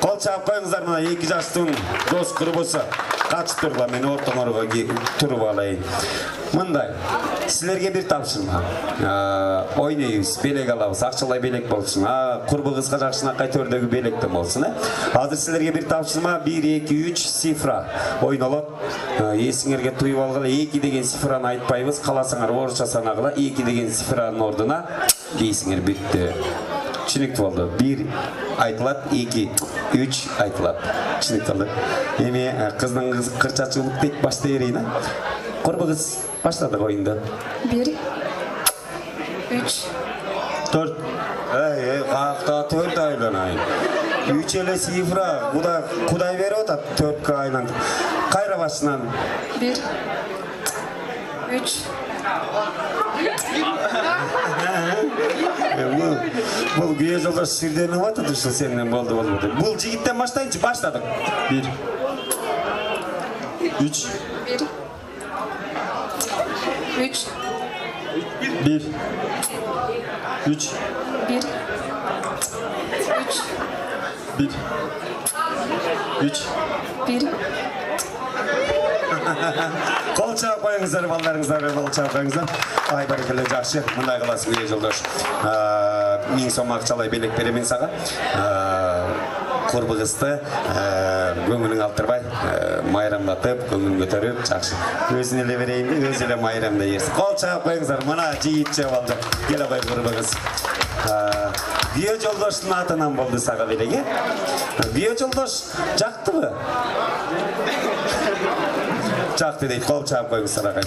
Кол чаап коюңуздар, мына 2 жаштын дос курбусу качып тургула, мен ортоңорго туруп алайын. Мындай, силерге бир тапшырма. Ойнойбуз, белек алабыз, акчалай белек болсун. Курбу кызга жакшынакай төрдөгү белек да болсун. Азыр силерге бир тапшырма, 1, 2, 3 цифра ойнолот. Эсиңерге туюп алгыла, 2 деген цифраны айтпайбыз, каласаңар орусча санагыла, 2 деген цифранын ордуна дейсиңер, бүттү. Түшүнүктүү болду. 1 айтылат, 2, 3 айтылат. Түшүнүктүү болду. Эми кыздын кырчачылык дейт, баштай берейин. Курбу кыз баштадык оюнду. 1, 3, 4. Каакта 4 айланайын. 3 эле цифра, Кудай берип атат 4кө айланып. Кайра башынан. 1, 3. Бул күйөө жолдош сирденип атат ушул сенден болду. Бул жигиттен баштайынчы, баштадык. 1, 3, 1, 3, 1, 3, 1, 3, 1, 3, 1. Кол чаап коюңуздар, балдарыңыздарга кол чаап коюңуздар. Ай барекелде, жакшы. Мындай кыласың күйөө жолдош. 1000 сом акчалай белек беремин сага. Курбу кызды көңүлүң алтырбай, майрамдатып, көңүн көтөрүп, жакшы. Өзүнө эле берейин деп, өзү эле майрамда ерсин. Кол чаап коюңуздар, мына жигитче болду. Кел абай курбу кыз. Күйөө жолдоштун атынан болду сага белеги. Күйөө жолдош жактыбы? Жакты дейт, кол чаап коюңуздар.